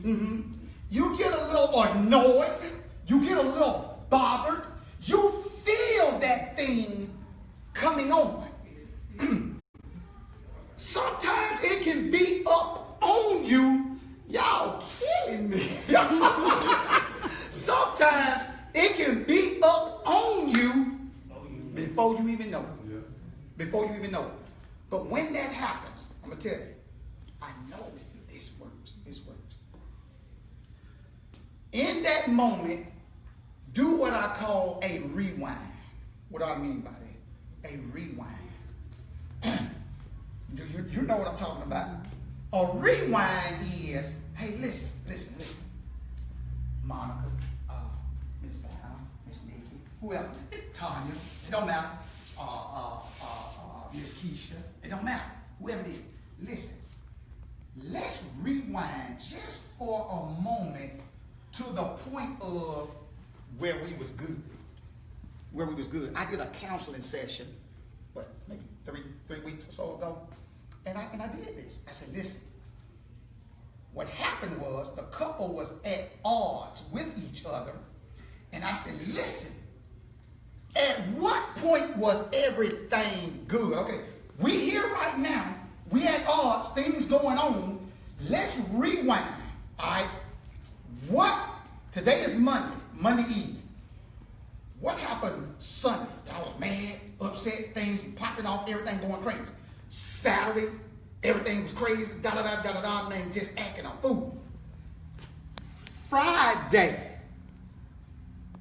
You get a little annoyed. You get a little bothered. You feel that thing coming on. Sometimes it can be up on you. Y'all killing me. Sometimes it can be up on you before you even know it. Before you even know it. But when that happens, I'm going to tell you, I know this works. This works. In that moment, do what I call a rewind. What do I mean by that? A rewind. Do you know what I'm talking about? A rewind is, hey, listen. Monica, Miss Val, Miss Nikki, whoever, Tanya, it don't matter. Miss Keisha, it don't matter. Whoever it is. Listen, let's rewind just for a moment to the point of where we was good. Where we was good. I did a counseling session, maybe three weeks or so ago, and I did this. I said, listen, what happened was the couple was at odds with each other, and I said, listen, at what point was everything good? Okay, we here right now, we at odds, things going on. Let's rewind, all right? Today is Monday evening. What happened Sunday? Y'all was mad, upset, things popping off, everything going crazy. Saturday, everything was crazy, man, just acting a fool. Friday,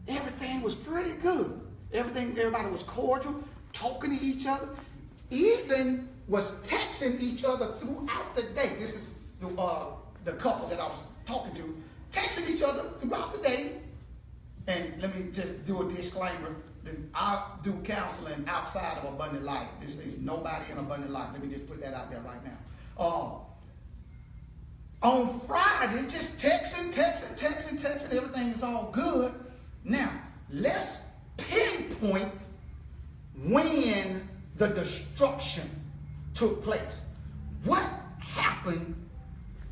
everything was pretty good. Everybody was cordial, talking to each other, even was texting each other throughout the day. This is the couple that I was talking to, texting each other throughout the day. And let me just do a disclaimer. I do counseling outside of Abundant Life. This is nobody in Abundant Life. Let me just put that out there right now. On Friday, just texting. Everything is all good. Now, let's pinpoint when the destruction took place. What happened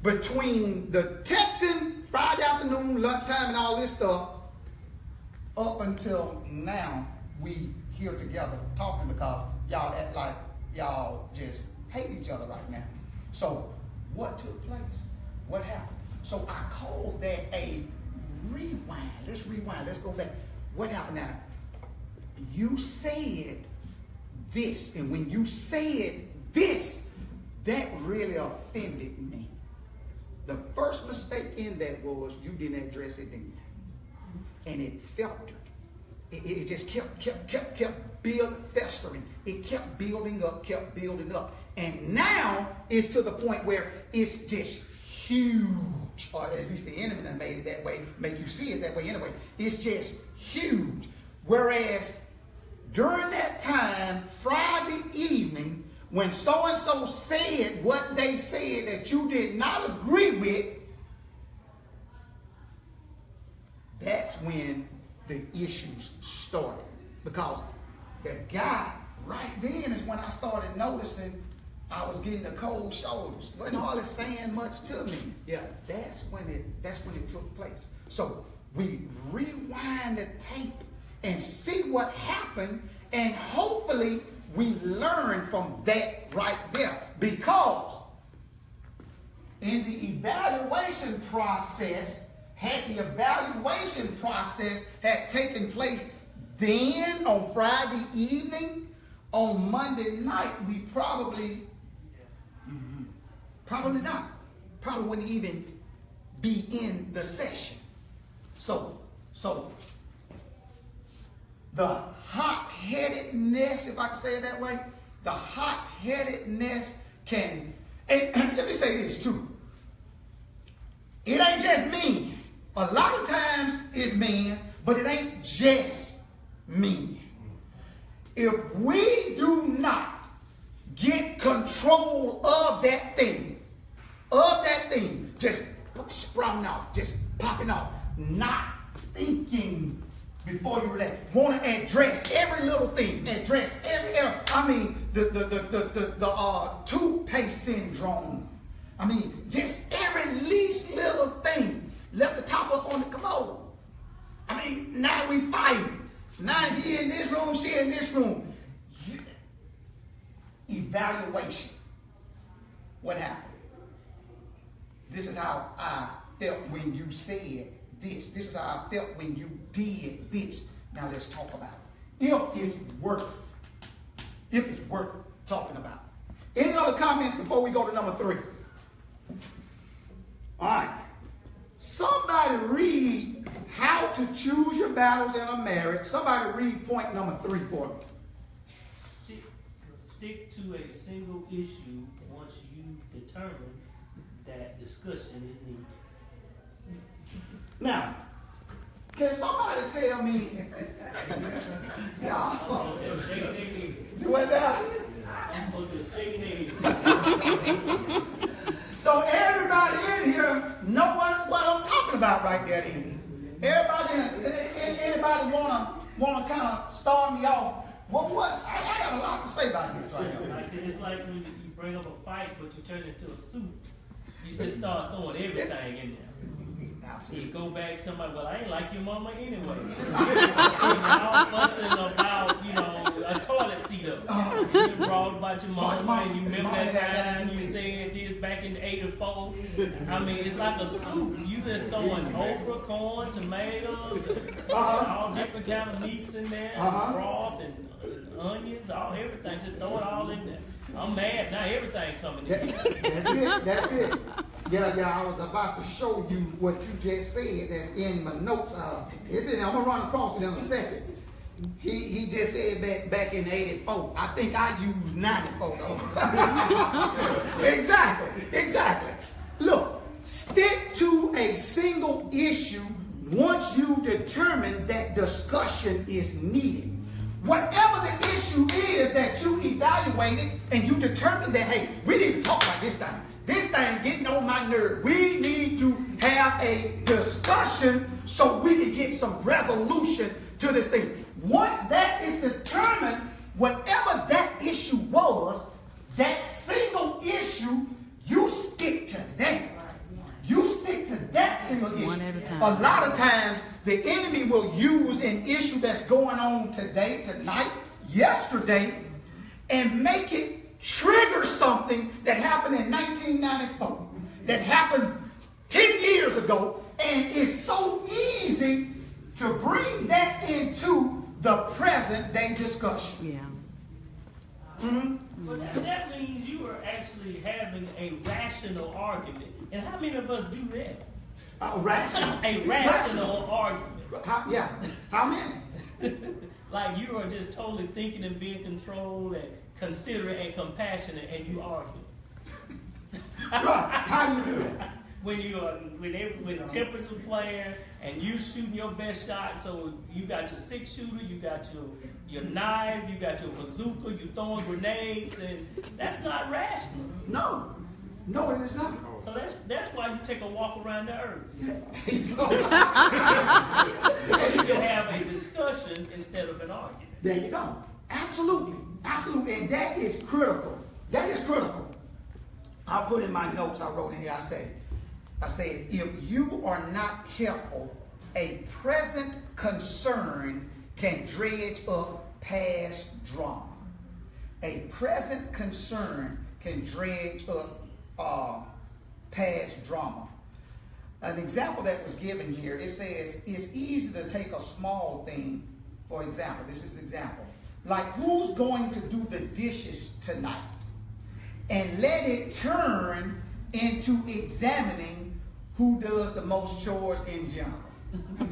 between the texting, Friday afternoon, lunchtime, and all this stuff, up until now, we here together talking because y'all act like y'all just hate each other right now. So what took place? What happened? So I call that a rewind. Let's rewind. Let's go back. What happened now? You said this, and when you said this, that really offended me. The first mistake in that was you didn't address it then. And it filtered. It just kept festering. It kept building up. And now it's to the point where it's just huge. Or at least the enemy that made it that way, make you see it that way anyway. It's just huge. Whereas during that time, Friday evening, when so-and-so said what they said that you did not agree with, that's when the issues started. Because the guy right then is when I started noticing I was getting the cold shoulders. Wasn't hardly saying much to me. Yeah, that's when it took place. So we rewind the tape and see what happened, and hopefully we learn from that right there. Because in the evaluation process, had the evaluation process had taken place then on Friday evening, on Monday night, we probably not. Probably wouldn't even be in the session. So the hot-headedness, if I can say it that way, the hot-headedness can, and let me say this too. It ain't just men. A lot of times it's men, but it ain't just men. If we do not get control of that thing, just sprouting off, just popping off, not thinking before you react, want to address every little thing, address every error. I mean, the toothpaste syndrome. I mean, just every least little thing. Now he in this room, she in this room. Evaluation. What happened? This is how I felt when you said this. This is how I felt when you did this. Now let's talk about it. If it's worth talking about. Any other comments before we go to number 3? All right. Somebody read How to Choose Your Battles in a Marriage. Somebody read point number 3 for me. Stick to a single issue once you determine that discussion is needed. Now, can somebody tell me? Y'all, do what now? So everybody in here know what I'm talking about right there. Then anybody wanna kind of start me off? What? I have a lot to say about this right now. It's like when you bring up a fight, but you turn it into a suit. You just start throwing everything in there. You go back to somebody, well, I ain't like your mama anyway. All fussing about, a toilet seat up. You brought about your mama, and you remember that time you said this back in '84. I mean, it's like a soup. You just throwing okra, corn, tomatoes, all different kind of meats in there, broth and onions, everything. Just throw it all in there. I'm mad now. Everything coming in. That's it. Yeah, I was about to show you what you just said that's in my notes. It's in there. I'm going to run across it in a second. He just said back in '84. I think I used '94 though. Exactly. Look, stick to a single issue once you determine that discussion is needed. Whatever the issue is that you evaluated and you determined that, hey, we need to talk about this thing. This thing getting on my nerve. We need to have a discussion so we can get some resolution to this thing. Once that is determined, whatever that issue was, that single issue, you stick to that. You stick to that single issue. One at a time. A lot of times, the enemy will use an issue that's going on today, tonight, yesterday, and make it trigger something that happened in 1994, that happened 10 years ago, and it's so easy to bring that into the present day discussion. Yeah. Mm-hmm. Well, that means you are actually having a rational argument. And how many of us do that? Rational. A rational argument. How many? Like you are just totally thinking and being controlled and considerate and compassionate, and you argue. Right. How do you do that? When you are when tempers are flaring and you shooting your best shot, so you got your 6-shooter, you got your knife, you got your bazooka, you throwing grenades, and that's not rational. No, it is not. So that's why you take a walk around the earth. So you can have a discussion instead of an argument. There you go. Absolutely. And that is critical. I'll put in my notes, I wrote in here, I said, if you are not careful, a present concern can dredge up past drama. A present concern can dredge up past drama. An example that was given here, it says, it's easy to take a small thing, for example, this is the example, like who's going to do the dishes tonight, and let it turn into examining who does the most chores in general.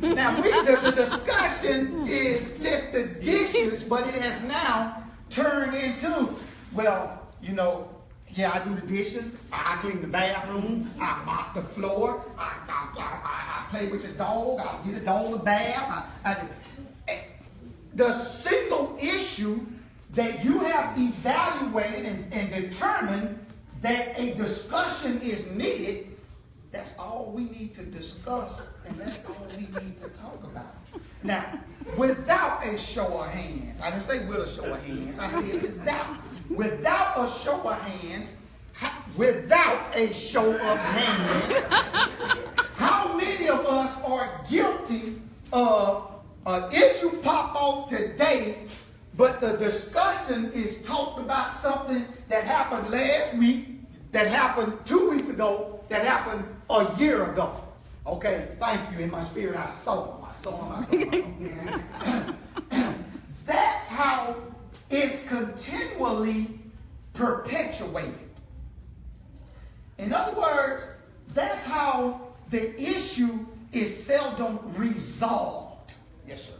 Now, the discussion is just the dishes, but it has now turned into, well, yeah, I do the dishes, I clean the bathroom, I mop the floor, I play with the dog, I get the dog a bath. The single issue that you have evaluated and determined that a discussion is needed, that's all we need to discuss, and that's all we need to talk about. Now, without a show of hands, I didn't say with a show of hands, I said without a show of hands, how many of us are guilty of an issue pop off today, but the discussion is talking about something that happened last week, that happened 2 weeks ago, that happened a year ago. Okay, thank you. In my spirit, I saw him. That's how it's continually perpetuated. In other words, that's how the issue is seldom resolved. Yes, sir.